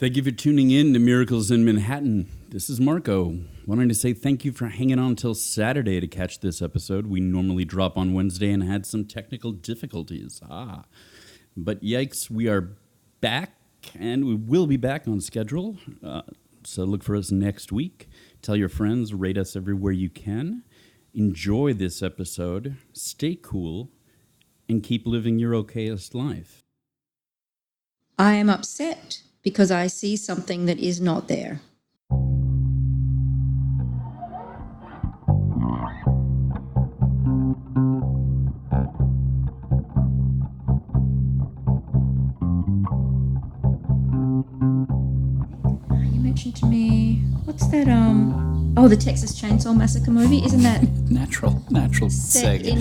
Thank you for tuning in to Miracles in Manhattan. This is Marco. Wanting to say thank you for hanging on until Saturday to catch this episode. We normally drop on Wednesday and had some technical difficulties. But yikes, we are back, and we will be back on schedule. So look for us next week. Tell your friends, rate us everywhere you can. Enjoy this episode, stay cool, and keep living your okayest life. I am upset because I see something that is not there. You mentioned to me, what's that, the Texas Chainsaw Massacre movie? Isn't that Natural set seg. in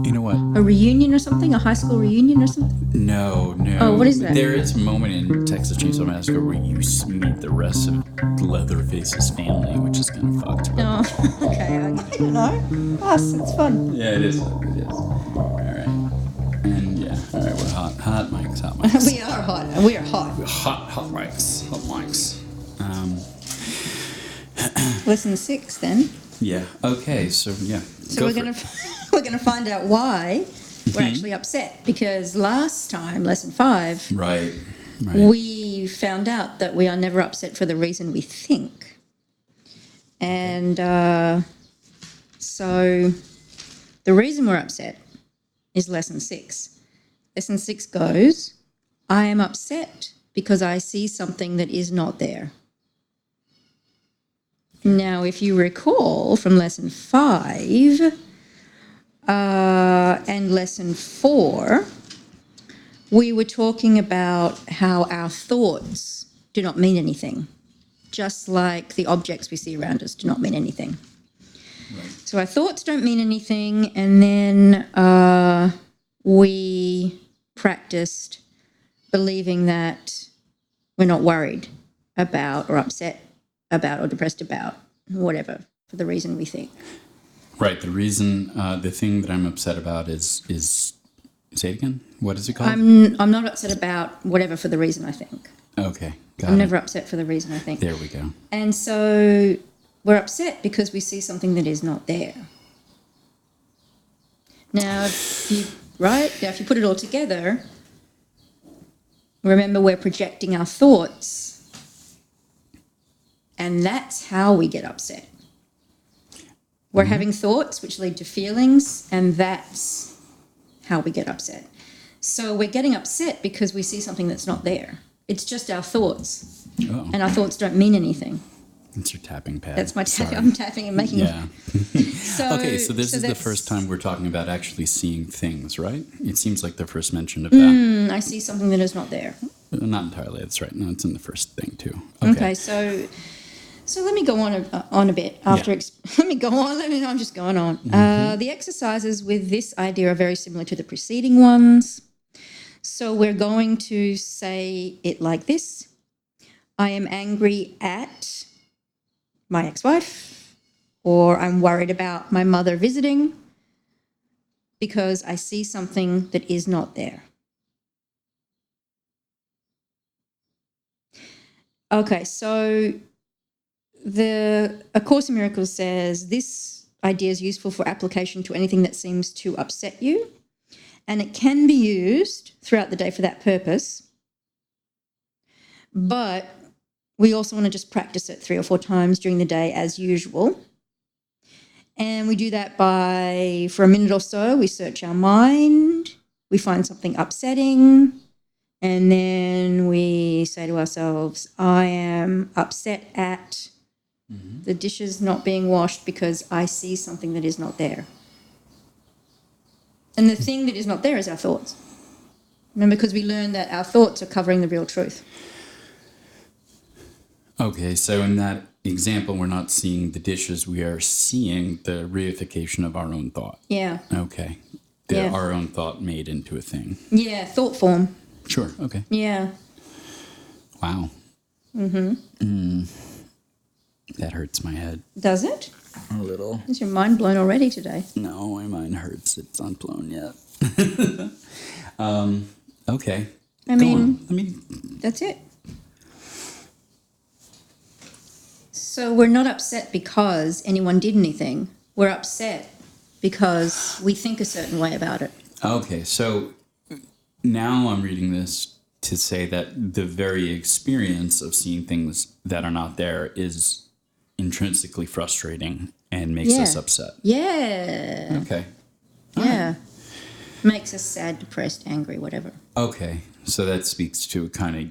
You know what? a reunion or something? A high school reunion or something? No. Oh, what is that? There is a moment in Texas Chainsaw Massacre where you meet the rest of Leatherface's family, which is kind of fucked. Oh, okay. I don't know. Us, it's fun. Yeah, it is. All right. And yeah, all right, we're hot. Hot mics. We are hot. We are hot. Hot mics. Lesson 6 then. Yeah. Okay. So yeah. So we're gonna find out why we're actually upset, because last time, lesson 5, Right. we found out that we are never upset for the reason we think, and so the reason we're upset is lesson 6. Lesson 6 goes, I am upset because I see something that is not there. Now, if you recall from lesson 5 and lesson 4, we were talking about how our thoughts do not mean anything, just like the objects we see around us do not mean anything. Right. So our thoughts don't mean anything, and then we practiced believing that we're not worried about or upset about or depressed about whatever for the reason we think. Right. The reason, the thing that I'm upset about is say it again. What is it called? I'm not upset about whatever for the reason I think. Okay. Got I'm it. never upset for the reason I think. There we go. And so we're upset because we see something that is not there. Now, if you put it all together, remember we're projecting our thoughts, and that's how we get upset. We're having thoughts which lead to feelings, and that's how we get upset. So we're getting upset because we see something that's not there. It's just our thoughts, and our thoughts don't mean anything. It's your tapping pad. That's my tapping. I'm tapping and making. Yeah. Okay, so this is the that's first time we're talking about actually seeing things, right? It seems like the first mention of that. I see something that is not there. Not entirely. That's right. No, it's in the first thing too. Okay, so let me go on a bit. Let me go on. I'm just going on. The exercises with this idea are very similar to the preceding ones. So we're going to say it like this. I am angry at my ex-wife, or I'm worried about my mother visiting because I see something that is not there. Okay, so A Course in Miracles says this idea is useful for application to anything that seems to upset you, and it can be used throughout the day for that purpose, but we also want to just practice it 3 or 4 times during the day as usual. And we do that by, for a minute or so, we search our mind, we find something upsetting, and then we say to ourselves, I am upset at the dishes not being washed because I see something that is not there. And the thing that is not there is our thoughts. Remember, because we learned that our thoughts are covering the real truth. Okay, so in that example, we're not seeing the dishes. We are seeing the reification of our own thought. Yeah. Okay. Our own thought made into a thing. Yeah, thought form. Sure, okay. Yeah. Wow. That hurts my head. Does it? A little. Is your mind blown already today? No, my mind hurts. It's not blown yet. Okay. I mean, that's it. So we're not upset because anyone did anything. We're upset because we think a certain way about it. Okay, so now I'm reading this to say that the very experience of seeing things that are not there is intrinsically frustrating and makes us upset. Yeah. Okay. Yeah. Right. Makes us sad, depressed, angry, whatever. Okay, so that speaks to kind of,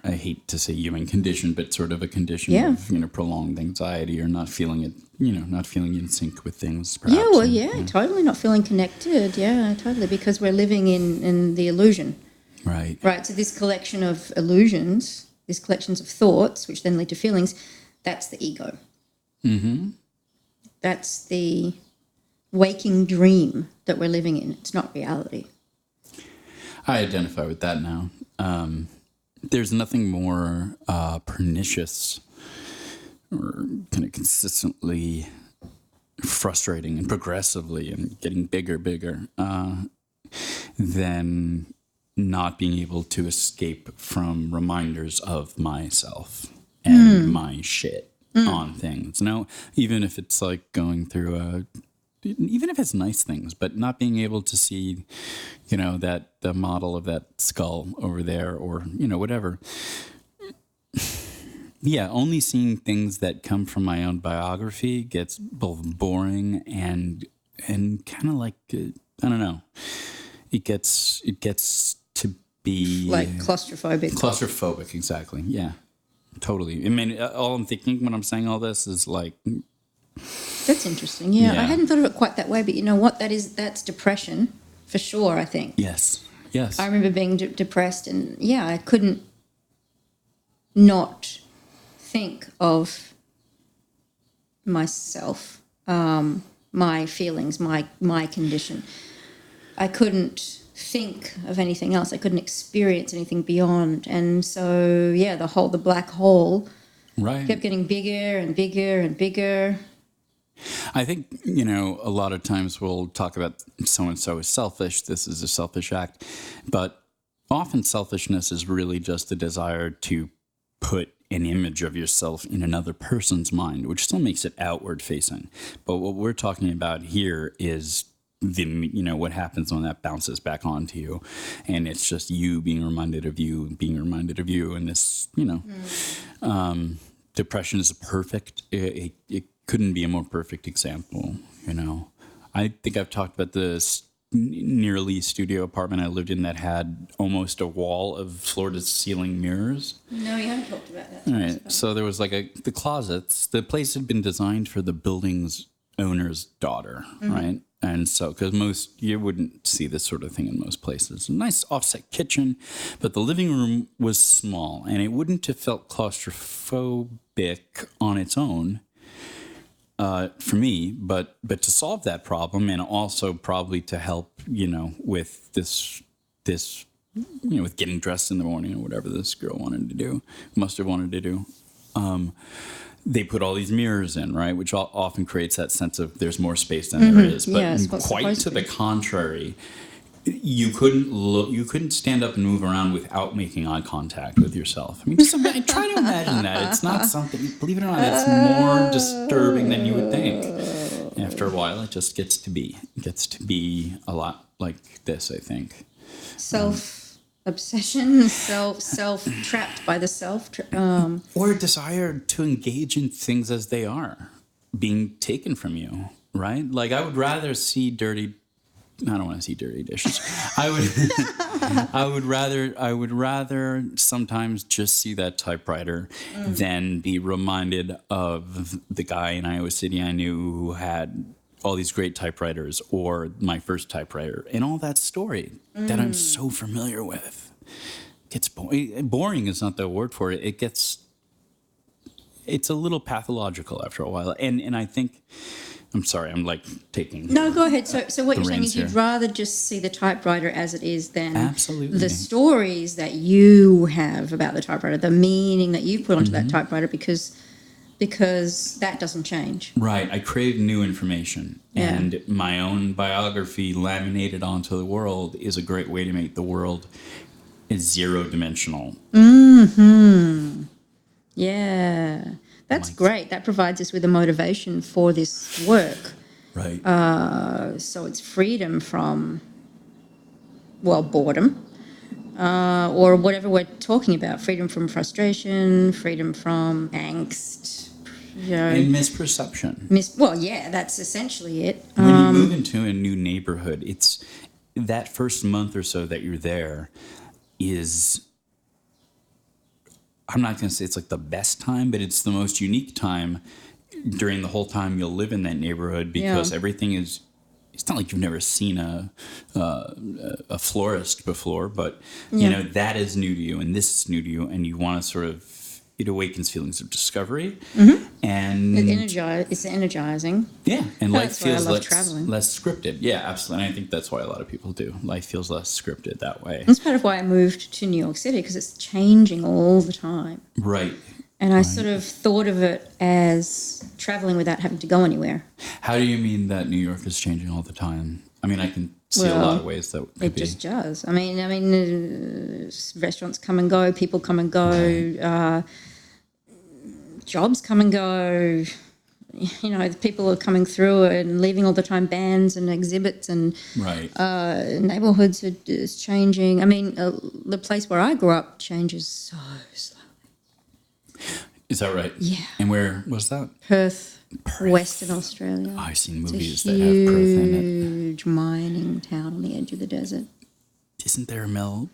I hate to say human condition, but sort of a condition of, prolonged anxiety or not feeling it, not feeling in sync with things. Perhaps. Yeah, well, totally not feeling connected. Yeah, totally, because we're living in the illusion. Right. Right, so this collection of illusions, these collections of thoughts, which then lead to feelings, that's the ego. Mm-hmm. That's the waking dream that we're living in. It's not reality. I identify with that now. There's nothing more pernicious or kind of consistently frustrating and progressively and getting bigger than not being able to escape from reminders of myself and my shit on things. Now, even if it's like going through even if it's nice things, but not being able to see, that the model of that skull over there or, whatever. Yeah, only seeing things that come from my own biography gets both boring and kind of like, I don't know. It gets to be like claustrophobic. Claustrophobic, exactly. Yeah, totally. I mean, all I'm thinking when I'm saying all this is like, that's interesting. Yeah, I hadn't thought of it quite that way, but you know what? That's depression for sure, I think. Yes. I remember being depressed and, I couldn't not think of myself, my feelings, my condition. I couldn't think of anything else. I couldn't experience anything beyond. And so, the black hole kept getting bigger and bigger and bigger. I think, a lot of times we'll talk about so-and-so is selfish, this is a selfish act, but often selfishness is really just a desire to put an image of yourself in another person's mind, which still makes it outward facing. But what we're talking about here is what happens when that bounces back onto you, and it's just you being reminded of you, and this, depression is perfect. It couldn't be a more perfect example, I think I've talked about this nearly studio apartment I lived in that had almost a wall of floor-to-ceiling mirrors. No, you haven't talked about that. All right, so there was like the closets. The place had been designed for the building's owner's daughter, right? And so, because you wouldn't see this sort of thing in most places. A nice offset kitchen, but the living room was small, and it wouldn't have felt claustrophobic on its own for me, but to solve that problem, and also probably to help, with this, with getting dressed in the morning or whatever this girl must have wanted to do. They put all these mirrors in, right, which often creates that sense of there's more space than there is. But quite to the contrary, you couldn't stand up and move around without making eye contact with yourself. I mean, just try to imagine that. It's not something, believe it or not, it's more disturbing than you would think. After a while, it just gets to be a lot like this, I think. Obsession, self trapped by the self, or a desire to engage in things as they are being taken from you, right? Like I would rather see dirty. I don't want to see dirty dishes. I would rather sometimes just see that typewriter than be reminded of the guy in Iowa City I knew who had all these great typewriters, or my first typewriter, and all that story that I'm so familiar with. Gets boring is not the word for it. It's a little pathological after a while, and I think. I'm sorry, I'm like taking. No, go ahead. So what you're saying is you'd rather just see the typewriter as it is than absolutely the stories that you have about the typewriter, the meaning that you put onto that typewriter, because that doesn't change. Right. I crave new information. Yeah. And my own biography laminated onto the world is a great way to make the world zero-dimensional. Mm-hmm. Yeah. that's great. That provides us with a motivation for this work. Right. So it's freedom from, well, boredom, or whatever we're talking about. Freedom from frustration, freedom from angst, and misperception. Well, yeah, that's essentially it. When you move into a new neighborhood, it's that first month or so that you're there is, I'm not going to say it's like the best time, but it's the most unique time during the whole time you'll live in that neighborhood, because everything is, it's not like you've never seen a florist before, but you know, that is new to you and this is new to you, and you want to sort of, it awakens feelings of discovery, and It's energizing. Yeah, and life feels less scripted. Yeah, absolutely. And I think that's why a lot of people do. Life feels less scripted that way. That's part of why I moved to New York City, because it's changing all the time. Right. And I sort of thought of it as traveling without having to go anywhere. How do you mean that New York is changing all the time? I mean, I can see a lot of ways that it just does. I mean, restaurants come and go, people come and go, jobs come and go. You know, the people are coming through and leaving all the time, bands and exhibits, and neighborhoods is changing. I mean, the place where I grew up changes so slowly. Is that right? Yeah. And where was that? Perth. Western Australia. I've seen movies that have Perth in it. Huge mining town on the edge of the desert. Isn't there a Mel?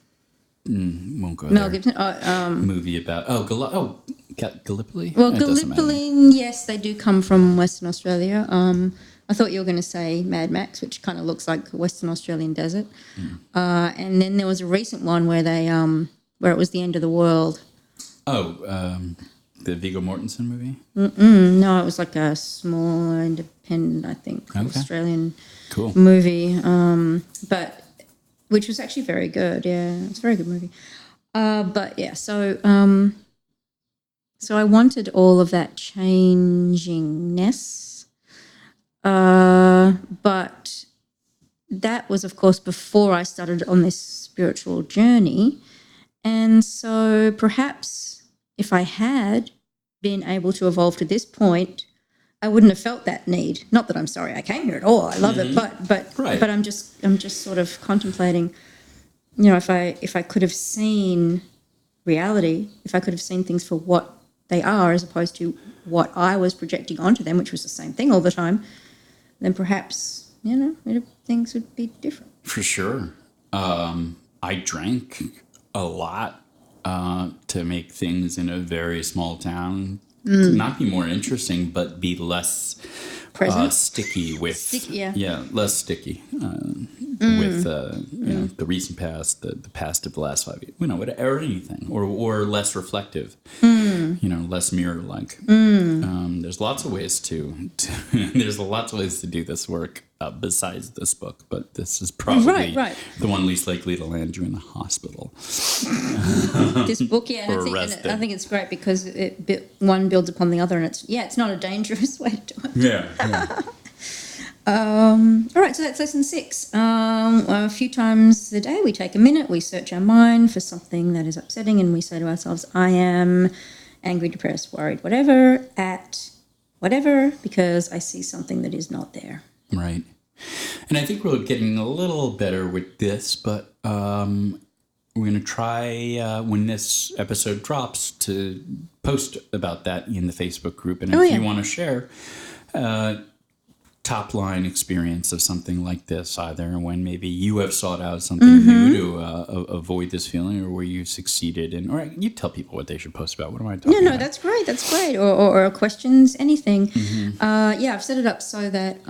Won't go Mel there. Gibson. Movie about Gallipoli. Well, Gallipoli, yes, they do come from Western Australia. I thought you were going to say Mad Max, which kind of looks like a Western Australian desert. And then there was a recent one where they where it was the end of the world. The Viggo Mortensen movie? No, it was like a small, independent, I think, Australian movie, but which was actually very good. Yeah, it's a very good movie. But yeah, so I wanted all of that changingness, but that was, of course, before I started on this spiritual journey, and so perhaps if I had been able to evolve to this point, I wouldn't have felt that need. Not that I'm sorry I came here at all. I love it, but I'm just sort of contemplating, you know, if I could have seen reality, if I could have seen things for what they are as opposed to what I was projecting onto them, which was the same thing all the time, then perhaps, you know, things would be different. For sure. I drank a lot to make things in a very small town not be more interesting, but be less sticky with less sticky with you know, the recent past, the past of the last 5 years, you know, or anything, or less reflective, you know, less mirror like. There's lots of ways to there's lots of ways to do this work besides this book, but this is probably the one least likely to land you in the hospital. This book, and I think it's great because one builds upon the other, and it's not a dangerous way to do it. Yeah. All right, so that's lesson 6. A few times a day we take a minute, we search our mind for something that is upsetting, and we say to ourselves, I am angry, depressed, worried, whatever, at whatever, because I see something that is not there. Right. And I think we're getting a little better with this, but we're going to try, when this episode drops, to post about that in the Facebook group. And if you want to share top-line experience of something like this, either when maybe you have sought out something new to avoid this feeling, or where you succeeded in, or you tell people what they should post about. What am I talking about? No, that's great. Or questions, anything. I've set it up so that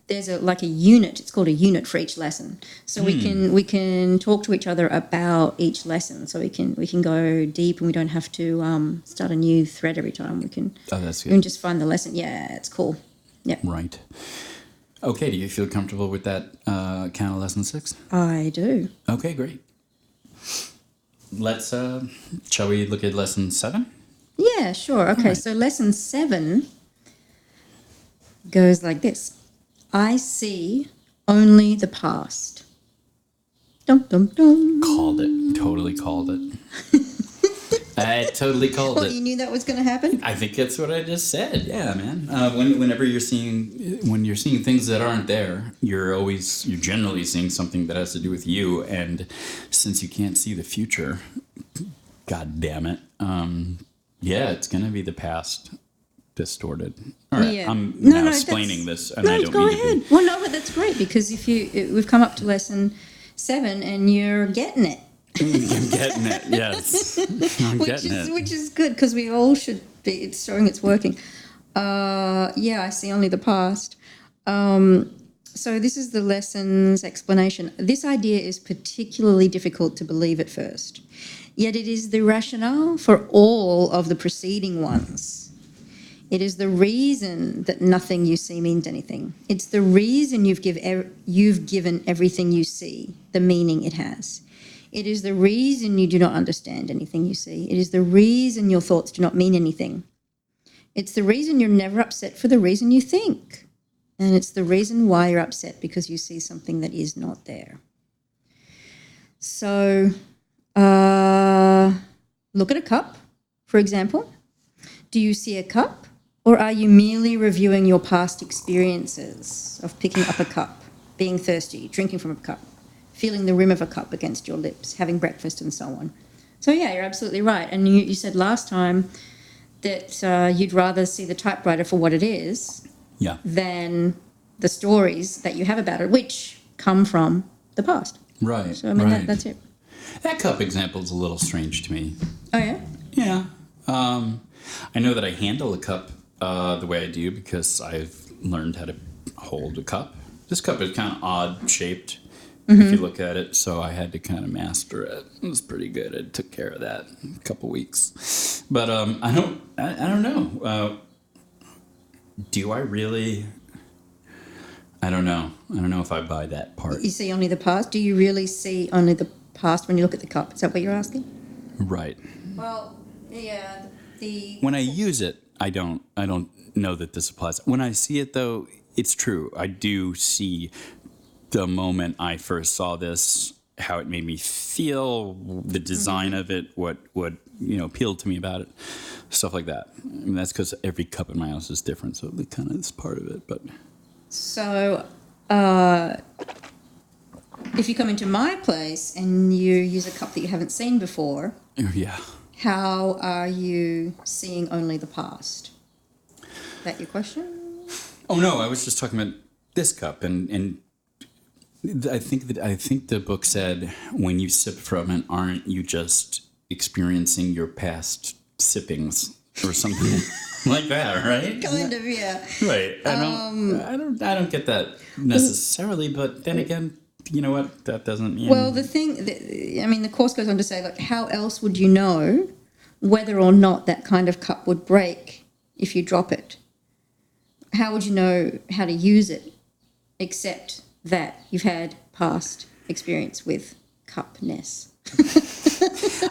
there's a unit. It's called a unit for each lesson. So we can talk to each other about each lesson. So we can go deep, and we don't have to start a new thread every time. We can. Oh, that's good. We can just find the lesson. Yeah, it's cool. Yeah. Right. Okay, do you feel comfortable with that count of lesson 6? I do. Okay, great. Let's, shall we look at lesson 7? Yeah, sure. Okay, right. So lesson 7 goes like this. I see only the past. Dum, dum, dum. Called it. Totally called it. I totally called Well, it. you knew that was going to happen? I think that's what I just said. Yeah, man. Whenever you're seeing things that aren't there, you're generally seeing something that has to do with you. And since you can't see the future, God damn it. Yeah, it's gonna be the past distorted. All right, Yeah. I'm now explaining this, and I don't go mean ahead. to be. Well, no, but that's great because we've come up to lesson 7 and you're getting it. I'm getting it. Yes, I'm getting it. Which is good because we all should be. It's showing it's working. I see only the past. So this is the lesson's explanation. This idea is particularly difficult to believe at first, yet it is the rationale for all of the preceding ones. It is the reason that nothing you see means anything. It's the reason you've given everything you see the meaning it has. It is the reason you do not understand anything you see. It is the reason your thoughts do not mean anything. It's the reason you're never upset for the reason you think. And it's the reason why you're upset because you see something that is not there. So look at a cup, for example. Do you see a cup, or are you merely reviewing your past experiences of picking up a cup, being thirsty, drinking from a cup, feeling the rim of a cup against your lips, having breakfast, and so on? So, yeah, you're absolutely right. And you said last time that you'd rather see the typewriter for what it is than the stories that you have about it, which come from the past. Right. So, I mean, that's it. That cup example is a little strange to me. Oh, yeah? Yeah. I know that I handle a cup the way I do because I've learned how to hold a cup. This cup is kind of odd shaped if you look at it, so I had to kind of master it. It was pretty good. I took care of that in a couple weeks. But I don't know. Do I really? I don't know. I don't know if I buy that part. You see only the past? Do you really see only the past when you look at the cup? Is that what you're asking? Right. Well, yeah. When I use it, I don't know that this applies. When I see it, though, it's true. I do see the moment I first saw this, how it made me feel, the design of it, what appealed to me about it, stuff like that. I mean, that's because every cup in my house is different, so it kind of is part of it. But so, if you come into my place and you use a cup that you haven't seen before, yeah. How are you seeing only the past? Is that your question? Oh no, I was just talking about this cup, and I think the book said when you sip from it, aren't you just experiencing your past sippings or something like that, right? Kind of, yeah. Right. I don't get that necessarily, but then again, you know what? That doesn't mean. Well, the course goes on to say, like, how else would you know whether or not that kind of cup would break if you drop it? How would you know how to use it except that you've had past experience with cupness?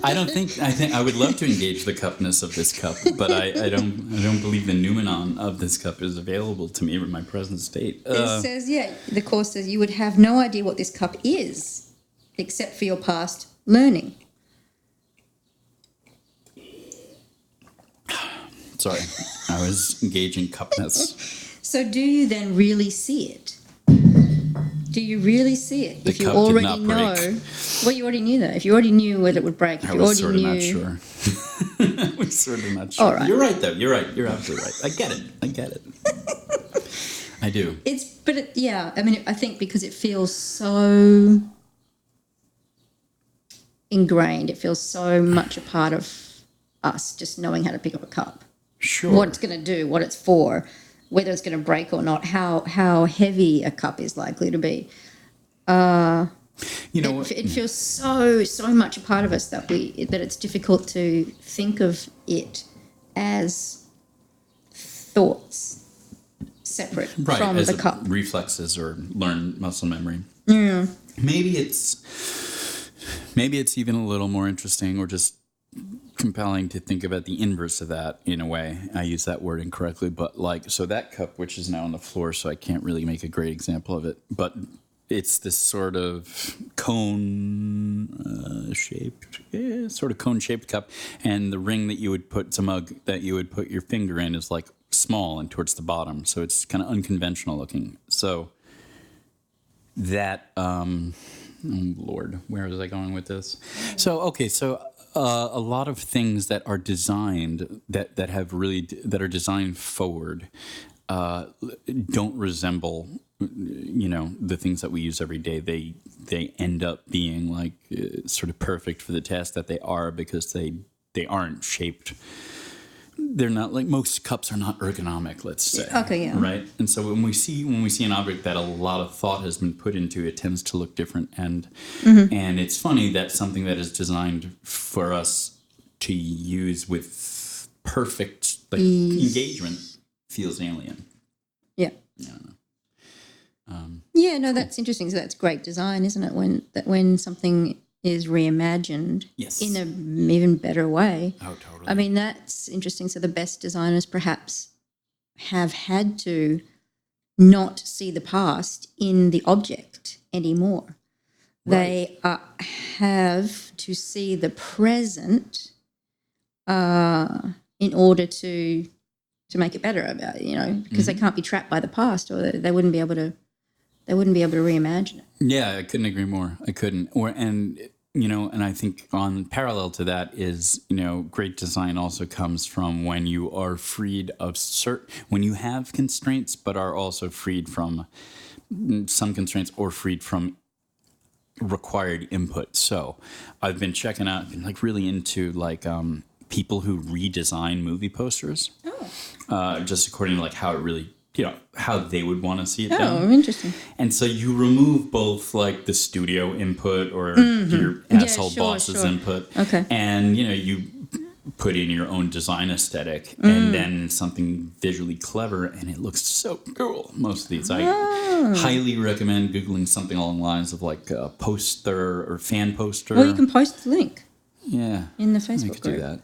I think I would love to engage the cupness of this cup, but I don't believe the noumenon of this cup is available to me in my present state. It says, the course says you would have no idea what this cup is except for your past learning. Sorry, I was engaging cupness. So do you then really see it? Do you really see it? If you already know, well, you already knew that. If you already knew that it would break, I was sort of not sure. I was sort of not sure. All right. You're right, though. You're right. You're absolutely right. I get it. I do. I think because it feels so ingrained. It feels so much a part of us, just knowing how to pick up a cup. Sure. What it's going to do, what it's for, whether it's going to break or not, how heavy a cup is likely to be. It feels so much a part of us that it's difficult to think of it as thoughts separate from as the cup. Reflexes or learned muscle memory. Yeah. Maybe it's even a little more interesting or just compelling to think about the inverse of that in a way. I use that word incorrectly, but so that cup, which is now on the floor, so I can't really make a great example of it, but it's this sort of cone-shaped cup, and the ring that you would put your finger in is like small and towards the bottom, so it's kind of unconventional looking. So that, Lord, where was I going with this? So a lot of things that are designed that are designed forward don't resemble, the things that we use every day. They end up being like sort of perfect for the task that they are, because they aren't shaped. They're not like, most cups are not ergonomic, let's say. Okay, yeah. Right? And so when we see an object that a lot of thought has been put into, it tends to look different. And it's funny that something that is designed for us to use with perfect engagement feels alien. Yeah. I don't know. Yeah, no, that's interesting. So that's great design, isn't it? When something is reimagined in an even better way. Oh, totally. I mean, that's interesting. So the best designers perhaps have had to not see the past in the object anymore. Right. They have to see the present in order to make it better about it, because they can't be trapped by the past, or they wouldn't be able to reimagine it. Yeah, I couldn't agree more. I couldn't. And I think on parallel to that is, great design also comes from when you are freed of when you have constraints, but are also freed from some constraints or freed from required input. So I've been checking out, really into people who redesign movie posters. Just according to how it really, how they would want to see it done. Oh, interesting. And so you remove both the studio input or your asshole boss's input. Okay. And, you put in your own design aesthetic and then something visually clever, and it looks so cool. Most of these, I highly recommend Googling something along the lines of a poster or fan poster. Well, you can post the link. Yeah. In the Facebook I could group. do that.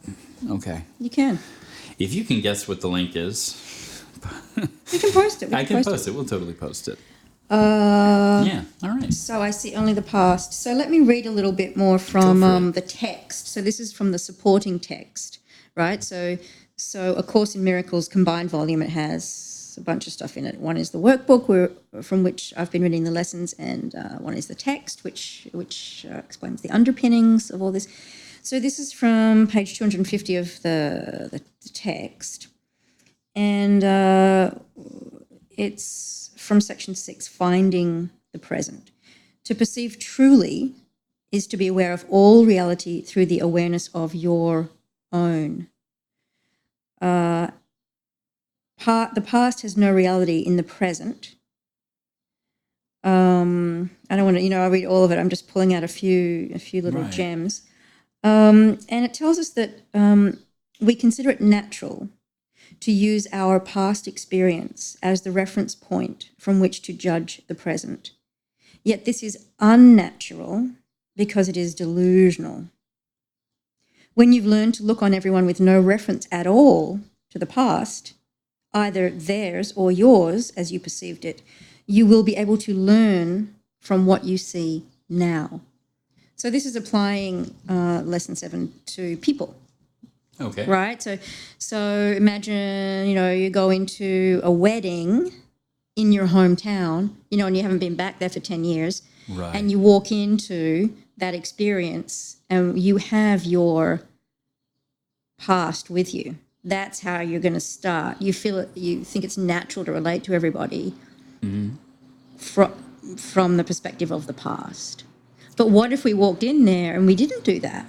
Okay. You can. If you can guess what the link is. You can post it. I can post it. We'll totally post it. Yeah, all right. So I see only the past. So let me read a little bit more from the text. So this is from the supporting text, right? So A Course in Miracles combined volume, it has a bunch of stuff in it. One is the workbook from which I've been reading the lessons, and one is the text, which explains the underpinnings of all this. So this is from page 250 of the text. And it's from section 6, Finding the Present. To perceive truly is to be aware of all reality through the awareness of your own. The past has no reality in the present. I don't want to, I read all of it. I'm just pulling out a few little gems. And it tells us that we consider it natural to use our past experience as the reference point from which to judge the present. Yet this is unnatural because it is delusional. When you've learned to look on everyone with no reference at all to the past, either theirs or yours as you perceived it, you will be able to learn from what you see now. So this is applying lesson 7 to people. Okay. Right? So imagine, you go into a wedding in your hometown, and you haven't been back there for 10 years. Right. And you walk into that experience and you have your past with you. That's how you're going to start. You feel it, you think it's natural to relate to everybody from the perspective of the past. But what if we walked in there and we didn't do that?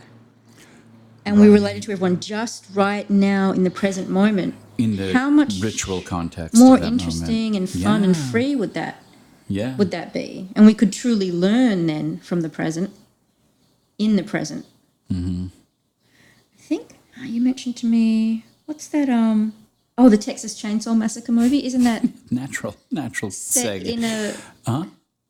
And we related to everyone just right now in the present moment. In the how much ritual context. More of that interesting moment. and fun and free would that be? And we could truly learn then from the present, in the present. Mm-hmm. I think you mentioned to me, what's that? The Texas Chainsaw Massacre movie. Isn't that natural set seg? in a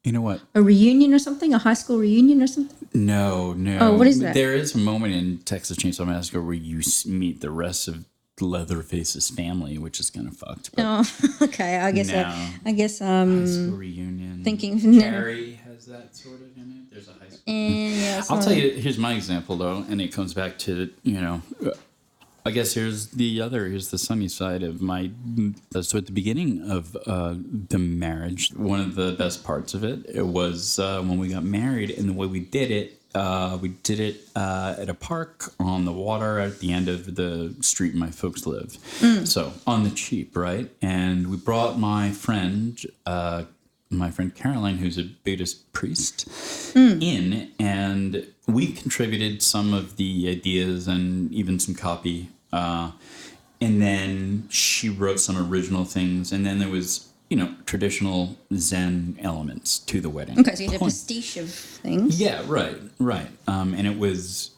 You know what? A reunion or something? A high school reunion or something? No. Oh, what is that? There is a moment in Texas Chainsaw Massacre where you meet the rest of Leatherface's family, which is kind of fucked. But Oh, okay. I guess. No. High school reunion. Thinking. Carrie has that sort of in it. There's a high school. Yeah, I'll tell you. Here's my example though, and it comes back to I guess here's the sunny side of my. So at the beginning of the marriage, one of the best parts of it was when we got married, and the way we did it. We did it at a park on the water at the end of the street my folks live. So on the cheap, right? And we brought my friend Caroline, who's a Buddhist priest, in, and we contributed some of the ideas and even some copy. And then she wrote some original things, and then there was traditional Zen elements to the wedding. Okay, so you had a pastiche of things. Yeah, right. And it was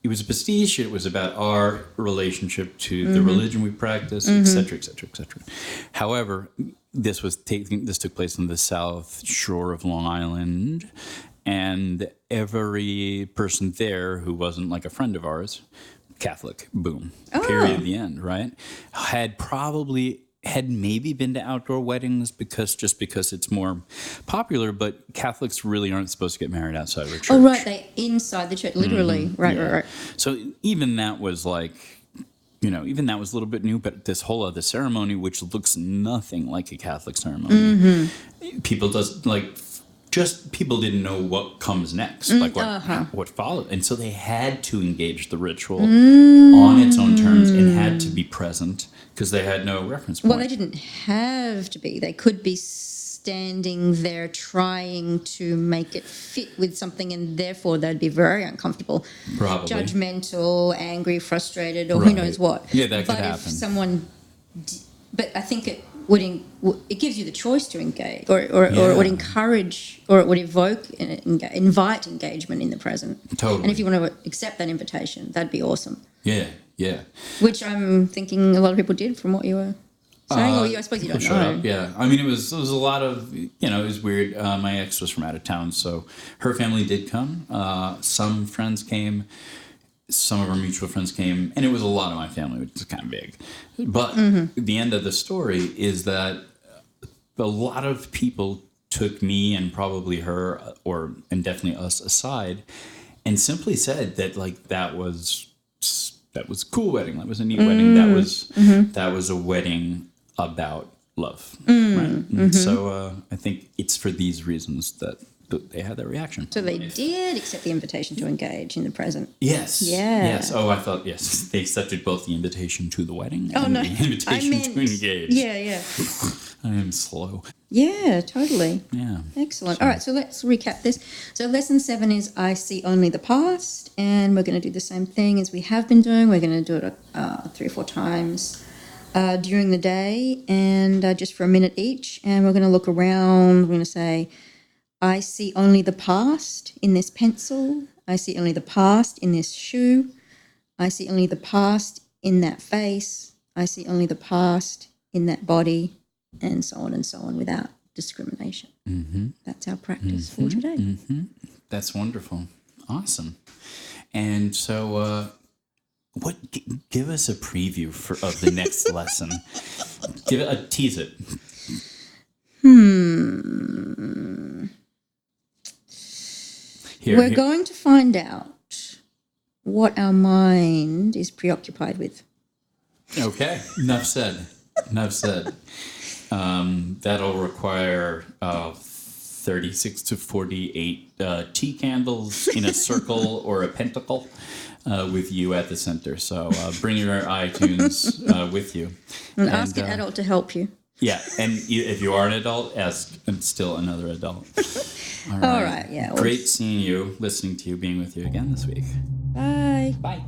a pastiche. It was about our relationship to the religion we practice, et cetera, et cetera, et cetera. However, this took place on the South Shore of Long Island, and every person there who wasn't like a friend of ours, Catholic, boom, period, the end, right, had maybe been to outdoor weddings because it's more popular, but Catholics really aren't supposed to get married outside of a church. Oh, right, they inside the church, literally. Right. So even that was like, even that was a little bit new, but this whole other ceremony, which looks nothing like a Catholic ceremony, people didn't know what comes next, what followed. And so they had to engage the ritual on its own terms and had to be present because they had no reference point. Well, they didn't have to be. They could be standing there trying to make it fit with something, and therefore they'd be very uncomfortable. Probably. Judgmental, angry, frustrated, or who knows what. Yeah, that could happen. If someone... But I think it would it gives you the choice to engage, or it would encourage, or it would evoke and invite engagement in the present. Totally. And if you want to accept that invitation, that'd be awesome. Yeah. Which I'm thinking a lot of people did from what you were saying. I suppose you don't know. Yeah. I mean, it was a lot of, it was weird. My ex was from out of town, so her family did come. Some friends came. Some of our mutual friends came, and it was a lot of my family, which is kind of big. But the end of the story is that a lot of people took me and probably her, and definitely us aside, and simply said that that was a cool wedding. That was a neat wedding. That was a wedding about love. Right? So I think it's for these reasons that they had that reaction. So they did accept the invitation to engage in the present. Yes. Yeah. Yes. Oh, I thought, yes. They accepted both the invitation to the wedding and the invitation to engage. Yeah. I am slow. Yeah, totally. Yeah. Excellent. All right, so let's recap this. So lesson 7 is I see only the past, and we're going to do the same thing as we have been doing. We're going to do it 3 or 4 times during the day, and just for a minute each, and we're going to look around. We're going to say, I see only the past in this pencil. I see only the past in this shoe. I see only the past in that face. I see only the past in that body, and so on without discrimination. That's our practice for today. That's wonderful. Awesome. And so give us a preview of the next lesson. Tease it. We're going to find out what our mind is preoccupied with. Okay. Enough said. That'll require 36 to 48 tea candles in a circle or a pentacle with you at the center. So bring your iTunes with you. And ask an adult to help you. Yeah, and if you are an adult, ask still another adult. All right, yeah. Great seeing you, listening to you, being with you again this week. Bye. Bye.